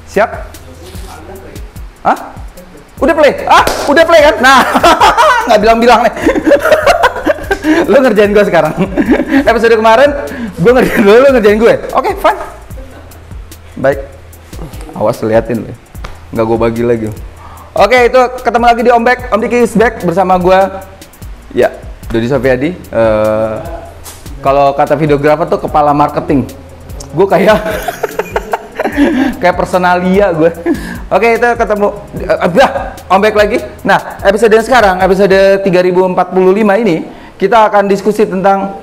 Siap? Hah? Udah play? Udah play kan? Nah, nggak bilang-bilang nih. Lo ngerjain gue sekarang. Episode kemarin, gue ngerjain lo ngerjain gue. Oke, fine. Baik. Awas liatin lo. Nggak gue bagi lagi. Oke, itu ketemu lagi di Om Diki is back bersama gue. Ya, Dodi Sofyadi. Kalau kata videografer tuh kepala marketing. Gue kayak kayak personalia gue. Oke, itu ketemu Om back lagi. Nah, episode yang sekarang, episode 3045 ini kita akan diskusi tentang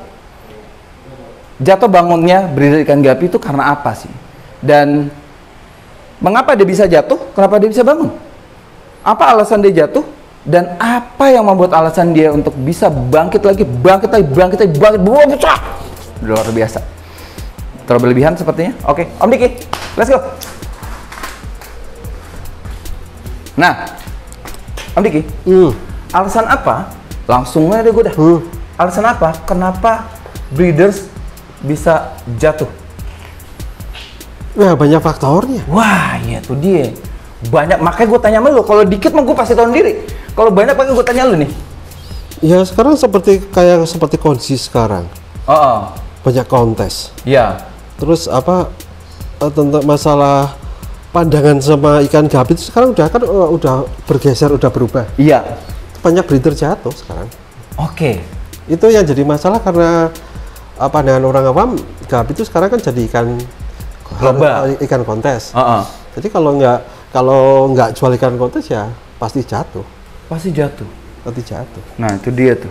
jatuh bangunnya breeder ikan gapi itu karena apa sih? Dan mengapa dia bisa jatuh? Kenapa dia bisa bangun? Apa alasan dia jatuh? Dan apa yang membuat alasan dia untuk bisa bangkit lagi, luar biasa. Terlalu berlebihan sepertinya. Oke, Om Diki, let's go. Nah, Om Diki, alasan apa? Langsung aja gue dah. Alasan apa? Kenapa breeders bisa jatuh? Nah, banyak faktornya. Wah, ya tuh dia. Banyak, makanya gue tanya sama lu. Kalau dikit mah gue pasti tahu sendiri. Kalau banyak, makanya gue tanya lu nih. Ya sekarang seperti kondisi sekarang. Banyak kontes. Iya. Terus apa tentang masalah pandangan sama ikan gapi itu sekarang udah bergeser, udah berubah. Iya. Banyak breeder jatuh sekarang. Oke. Itu yang jadi masalah karena pandangan orang awam gapi itu sekarang kan jadi ikan kontes. Jadi kalau nggak jual ikan kontes ya pasti jatuh. Pasti jatuh. Nah, itu dia tuh.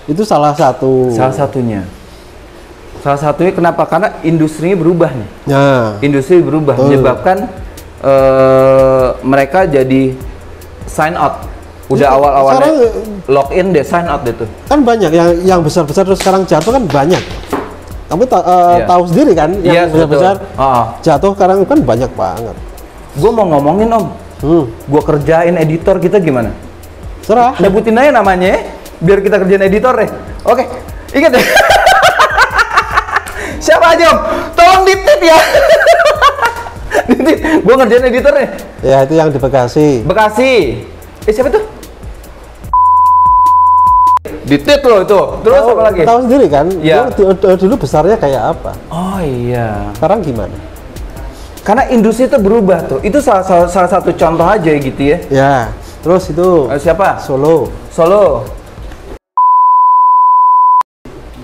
Itu salah satunya. Salah satunya kenapa? Karena industrinya berubah nih. Ya. Industri berubah menyebabkan mereka jadi sign out. Udah awal-awalnya login deh, sign out deh tuh. Kan banyak yang besar-besar terus sekarang jatuh kan banyak. Kamu tahu sendiri kan yang besar-besar jatuh sekarang kan banyak banget. Gue mau ngomongin Om. Gue kerjain editor kita gimana? Serah. Sebutin aja namanya ya, biar kita kerjain editor deh. Oke, ingat deh. Siapa aja Om? Tolong ditip ya. Ditip, gue ngerjain editor nih. Ya itu yang di Bekasi. Siapa tuh? Ditip loh itu. Terus apa lagi? Tahu sendiri kan? Ya. Dulu besarnya kayak apa? Oh iya. Sekarang gimana? Karena industri itu berubah tuh. Itu salah satu contoh aja gitu ya. Ya. Terus itu siapa? Solo.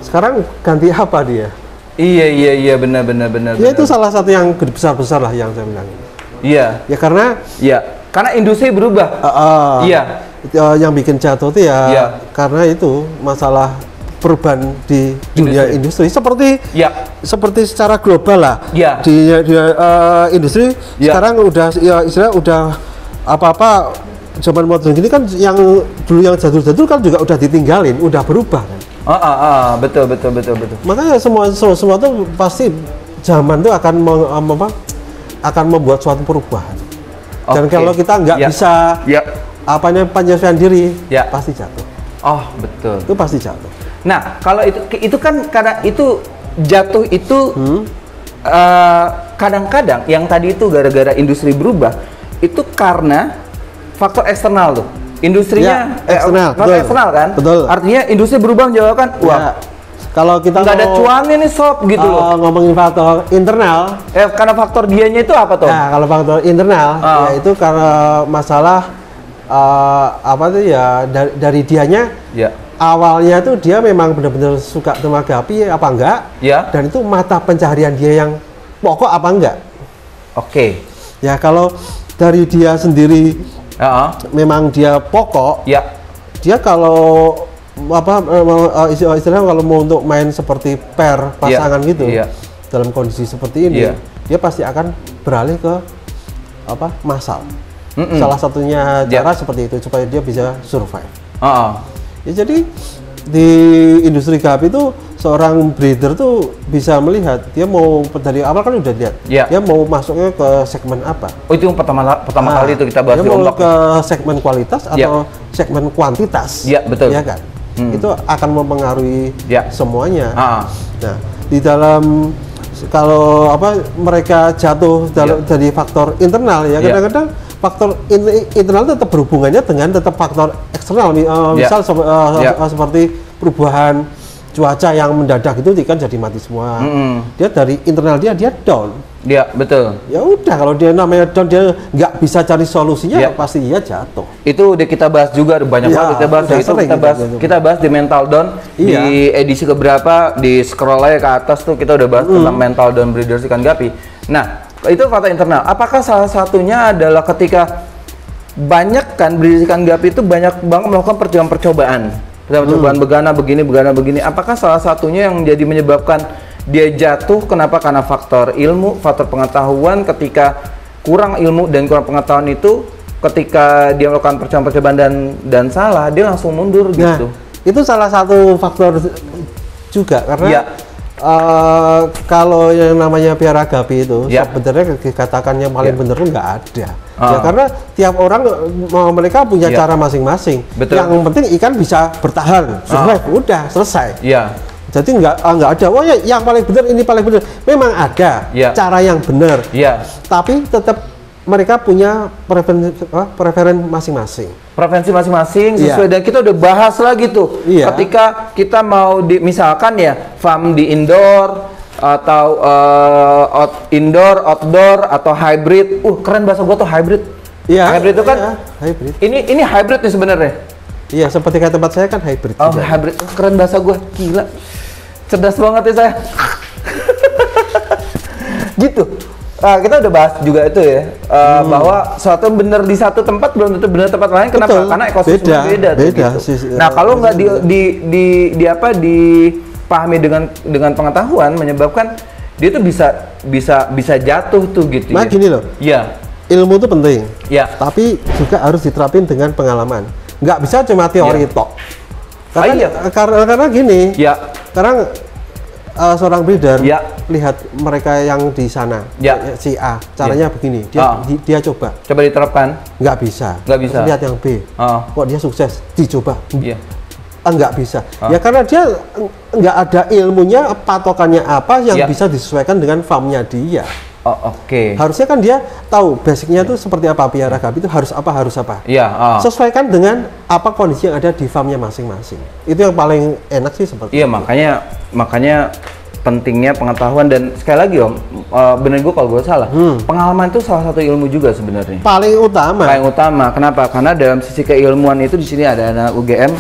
Sekarang ganti apa dia? Iya benar. Ya itu salah satu yang besar lah yang saya bilang. Iya. Ya karena industri berubah. Iya. Yang bikin jatuh itu ya karena itu masalah perubahan di dunia industri seperti secara global lah. Di industri sekarang udah istilah udah apa zaman modern gini kan yang dulu yang jadul kan juga udah ditinggalin, udah berubah kan. Betul. Makanya semua tuh pasti zaman tuh akan membuat suatu perubahan. Dan kalau kita nggak bisa penyelesaian diri, pasti jatuh. Oh, betul. Itu pasti jatuh. Nah, kalau itu kan karena itu jatuh itu kadang-kadang yang tadi itu gara-gara industri berubah itu karena faktor eksternal tuh. Industrinya eksternal kan? Betul. Artinya industri berubah menjawabkan, wah, kalau kita nggak ada cuannya nih sob gitu loh. Ngomongin faktor internal, karena faktor dianya itu apa tuh? Nah, kalau faktor internal itu karena masalah dari dianya. Awalnya tuh dia memang benar-benar suka sama gapi apa enggak? Dan itu mata pencaharian dia yang pokok apa enggak? Oke. Ya kalau dari dia sendiri memang dia pokok, dia kalau istilahnya kalau mau untuk main seperti pair pasangan gitu dalam kondisi seperti ini, dia pasti akan beralih ke massal. Salah satunya cara seperti itu supaya dia bisa survive. Ya jadi di industri gapi itu seorang breeder tuh bisa melihat dia mau dari awal kan udah lihat dia mau masuknya ke segmen apa. Oh, itu yang pertama kali itu kita bahas. Dia mau ke segmen kualitas atau segmen kuantitas. Iya, betul. Ya kan? Itu akan mempengaruhi semuanya. Nah, di dalam kalau mereka jatuh dari faktor internal ya, kadang-kadang faktor internal tetap berhubungannya dengan faktor eksternal, misal seperti perubahan cuaca yang mendadak itu kan jadi mati semua. Dia dari internal dia down. Iya, betul. Ya udah, kalau dia namanya down, dia nggak bisa cari solusinya, pasti dia jatuh. Itu udah kita bahas juga, banyak banget kita bahas itu. Kita bahas di mental down di edisi keberapa, di scroll aja ke atas tuh kita udah bahas tentang mental down breeders ikan gapi. Nah, itu faktor internal. Apakah salah satunya adalah ketika banyak kan breeders ikan gapi itu banyak banget melakukan percobaan begana begini. Apakah salah satunya yang jadi menyebabkan dia jatuh? Kenapa? Karena faktor ilmu, faktor pengetahuan. Ketika kurang ilmu dan kurang pengetahuan itu, ketika dia melakukan percobaan dan salah, dia langsung mundur gitu. Itu salah satu faktor juga, karena kalau yang namanya piara gapi itu sebenarnya dikatakan yang paling bener nggak ada. Ya karena tiap orang mereka punya cara masing-masing. Yang penting ikan bisa bertahan, survive, udah selesai. Jadi nggak ada, yang paling benar ini paling benar. Memang ada cara yang benar, tapi tetap mereka punya preferensi masing-masing. Preferensi masing-masing sesuai, dan kita udah bahas lagi tuh. Ketika kita mau misalkan farm di indoor atau indoor, outdoor atau hybrid. Keren bahasa gua tuh hybrid. Hybrid itu kan hybrid. Ini hybrid nih sebenarnya. Iya, seperti kayak tempat saya kan hybrid. Hybrid. Keren bahasa gua, gila. Cerdas banget ya saya. Gitu. Kita udah bahas juga itu ya, bahwa suatu benar di satu tempat belum tentu benar tempat lain. Kenapa? Karena ekosistem beda. Gitu. Nah, kalau nggak dipahami dengan pengetahuan, menyebabkan dia tuh bisa jatuh tuh gitu. Nah, gini loh. Ilmu itu penting. Tapi juga harus diterapin dengan pengalaman. Nggak bisa cuma teori tok. Karena gini. Sekarang seorang breeder lihat mereka yang di sana, si A caranya begini, dia coba diterapkan, nggak bisa. Lihat yang B, kok dia sukses, dicoba, nggak bisa. Ya karena dia nggak ada ilmunya, patokannya apa yang bisa disesuaikan dengan farmnya dia. Harusnya kan dia tahu basicnya itu seperti apa, piara gapi itu harus apa. Sesuaikan dengan apa kondisi yang ada di farmnya masing-masing. Itu yang paling enak sih seperti itu. Makanya pentingnya pengetahuan, dan sekali lagi Om, bener gue kalau gue salah, pengalaman itu salah satu ilmu juga sebenarnya. Paling utama. Kenapa? Karena dalam sisi keilmuan itu di sini ada anak UGM,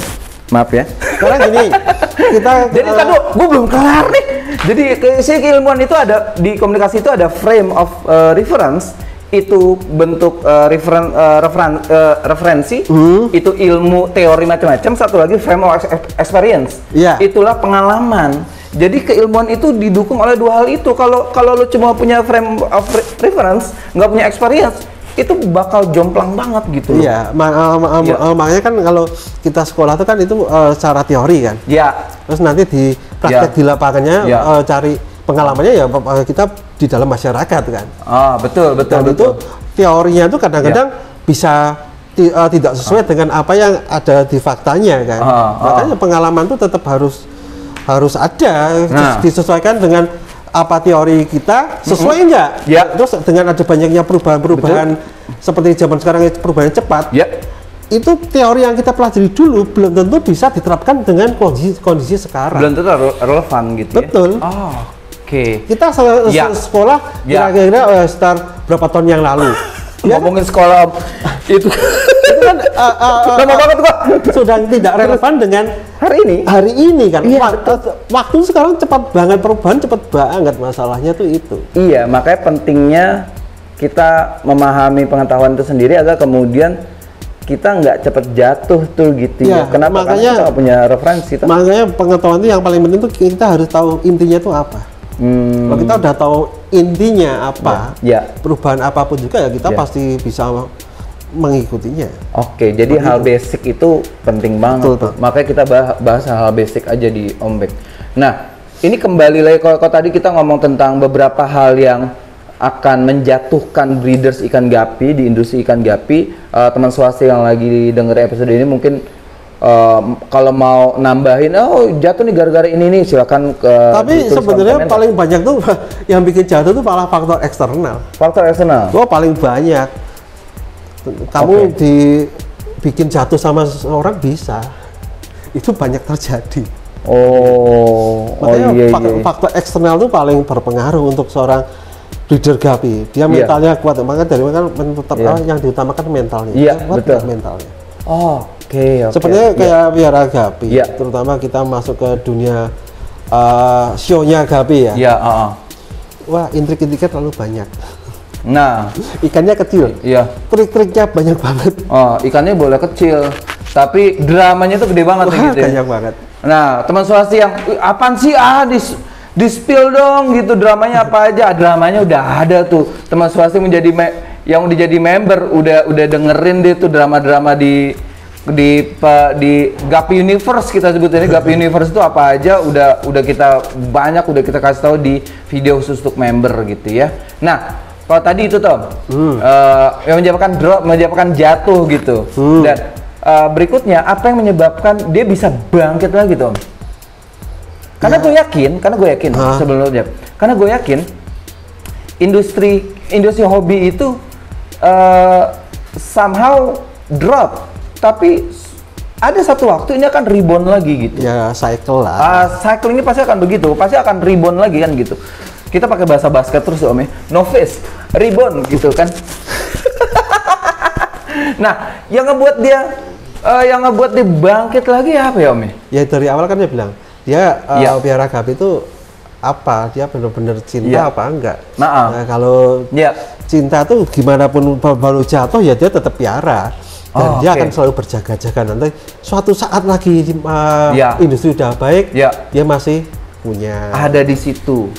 maaf ya. Karena gini, jadi gue belum kelar nih. Jadi sisi keilmuan itu ada di komunikasi, itu ada frame of reference, itu bentuk referensi, itu ilmu teori macam-macam. Satu lagi frame of experience, itulah pengalaman. Jadi keilmuan itu didukung oleh dua hal itu. Kalau lo cuma punya frame of reference, nggak punya experience, itu bakal jomplang banget gitu. Makanya kan kalau kita sekolah itu kan itu secara teori kan. Terus nanti di praktek di lapangannya cari pengalamannya kita di dalam masyarakat kan. Betul. Itu teorinya itu kadang-kadang bisa tidak sesuai dengan apa yang ada di faktanya kan. Makanya pengalaman itu tetap harus ada, disesuaikan dengan apa teori kita, sesuai enggak? Terus dengan ada banyaknya perubahan seperti zaman sekarang perubahan cepat, itu teori yang kita pelajari dulu belum tentu bisa diterapkan dengan kondisi sekarang. Belum tentu relevan gitu. Betul. Kita sekolah kira-kira sekitar berapa tahun yang lalu. Ngomongin sekolah itu kan lama banget kok, sudah tidak relevan dengan hari ini kan. Waktu sekarang cepat banget, perubahan cepat banget, masalahnya tuh itu. Makanya pentingnya kita memahami pengetahuan itu sendiri agar kemudian kita nggak cepet jatuh tuh gitu ya. Kenapa? Makanya kita punya referensi. Makanya pengetahuan itu yang paling penting tuh kita harus tahu intinya tuh apa. Kalau kita udah tahu intinya apa, perubahan apapun juga ya kita pasti bisa mengikutinya. Jadi hal basic itu penting banget. Makanya kita bahas hal basic aja di Om Bek. Nah, ini kembali lagi kalau tadi kita ngomong tentang beberapa hal yang akan menjatuhkan breeders ikan gapi di industri ikan gapi. Teman swasta yang lagi denger episode ini mungkin kalau mau nambahin, oh jatuh nih gara-gara ini nih, silakan ke. Tapi sebenarnya paling banyak tuh yang bikin jatuh tuh malah faktor eksternal. Faktor eksternal. Oh paling banyak. Kamu dibikin jatuh sama seseorang bisa, itu banyak terjadi. Makanya faktor eksternal tuh paling berpengaruh untuk seorang breeder Guppy. Dia mentalnya kuat, makanya dari kan yang diutamakan mentalnya. Iya, betul. Mentalnya. Sebenarnya kayak piara Guppy, terutama kita masuk ke dunia show-nya Guppy ya. Wah, intrik-intriknya terlalu banyak. Nah, ikannya kecil. Trik-triknya banyak banget. Ikannya boleh kecil, tapi dramanya tuh gede banget gitu. Banyak banget. Nah, teman swasti yang apaan sih di spill dong gitu, dramanya apa aja? Dramanya udah ada tuh. Teman swasti yang udah jadi member udah dengerin deh tuh drama-drama di Guppy Universe, kita sebutin ini Guppy Universe itu apa aja udah kita kasih tahu di video khusus untuk member gitu ya. Nah, kalau tadi itu Tom yang menyebabkan jatuh gitu. Dan berikutnya apa yang menyebabkan dia bisa bangkit lagi Tom? Karena gue yakin karena gue yakin industri hobi itu somehow drop. Tapi ada satu waktu ini akan rebound lagi gitu. Ya, cycle lah. Cycle ini pasti akan begitu, pasti akan rebound lagi kan gitu. Kita pakai bahasa basket terus Om ya. Novice, rebound gitu kan. Nah, yang ngebuat dia bangkit lagi apa ya Om ya? Ya dari awal kan dia bilang, dia piara Guppy itu apa? Dia benar-benar cinta apa enggak? Nah, kalau cinta tuh gimana pun baru jatuh ya dia tetap piara. Dan dia akan selalu berjaga-jaga, nanti suatu saat lagi industri udah baik, dia masih punya. Ada di situ.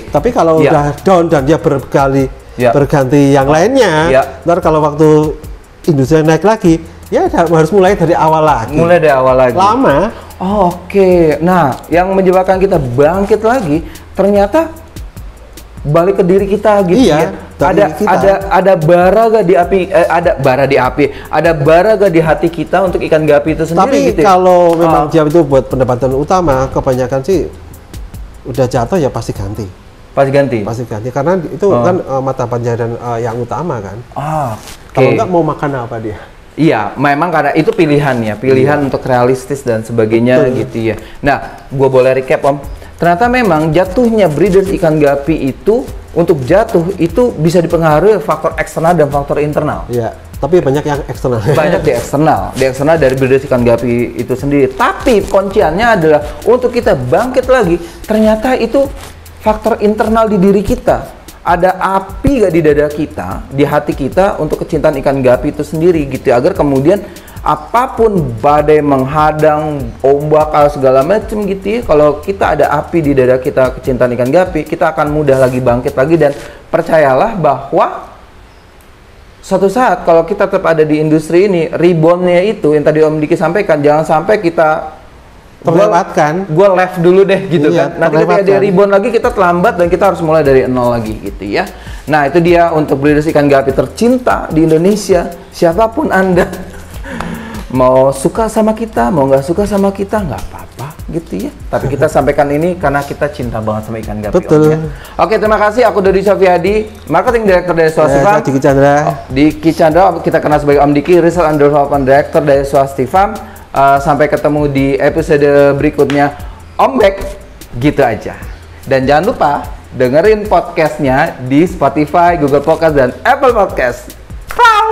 Tapi kalau udah down dan dia berganti yang lainnya, ntar kalau waktu industri naik lagi, ya harus mulai dari awal lagi. Lama. Nah, yang menyebabkan kita bangkit lagi, ternyata balik ke diri kita gitu ya. Ada bara gak di api, ada bara gak di hati kita untuk ikan Guppy itu sendiri. Tapi gitu kalau memang dia itu buat pendapatan utama, kebanyakan sih udah jatuh ya pasti ganti karena itu kan mata pencaharian yang utama kan. Kalau enggak mau makan apa dia? Iya, memang karena itu pilihan untuk realistis dan sebagainya. Betul. Gitu ya. Nah, gue boleh recap Om. Ternyata memang jatuhnya breeders ikan Guppy itu untuk jatuh itu bisa dipengaruhi faktor eksternal dan faktor internal. Iya, tapi banyak yang eksternal. Banyak di eksternal dari breeders ikan Guppy itu sendiri. Tapi kunciannya adalah untuk kita bangkit lagi, ternyata itu faktor internal di diri kita. Ada api gak di dada kita, di hati kita untuk kecintaan ikan Guppy itu sendiri gitu, agar kemudian apapun badai menghadang, ombak, segala macam gitu ya, kalau kita ada api di dada kita kecintaan ikan Guppy, kita akan mudah lagi bangkit lagi. Dan percayalah bahwa suatu saat kalau kita tetap ada di industri ini, reboundnya itu yang tadi Om Diki sampaikan, jangan sampai kita terlewatkan. Gue left dulu deh gitu kan. Nanti ketika dia rebound lagi kita terlambat dan kita harus mulai dari nol lagi gitu ya. Nah, itu dia untuk breeders ikan Guppy tercinta di Indonesia. Siapapun Anda, mau suka sama kita, mau nggak suka sama kita, nggak apa-apa gitu ya. Tapi kita sampaikan ini karena kita cinta banget sama ikan Guppy. Betul. Ya. Oke, terima kasih. Aku Dodi Sofyadi, Marketing Director dari Swasti Farm. Diki Chandra, kita kenal sebagai Om Diki, Research and Development Director dari Swasti Farm. Sampai ketemu di episode berikutnya. Om Bek, gitu aja. Dan jangan lupa dengerin podcastnya di Spotify, Google Podcast, dan Apple Podcast. Ciao.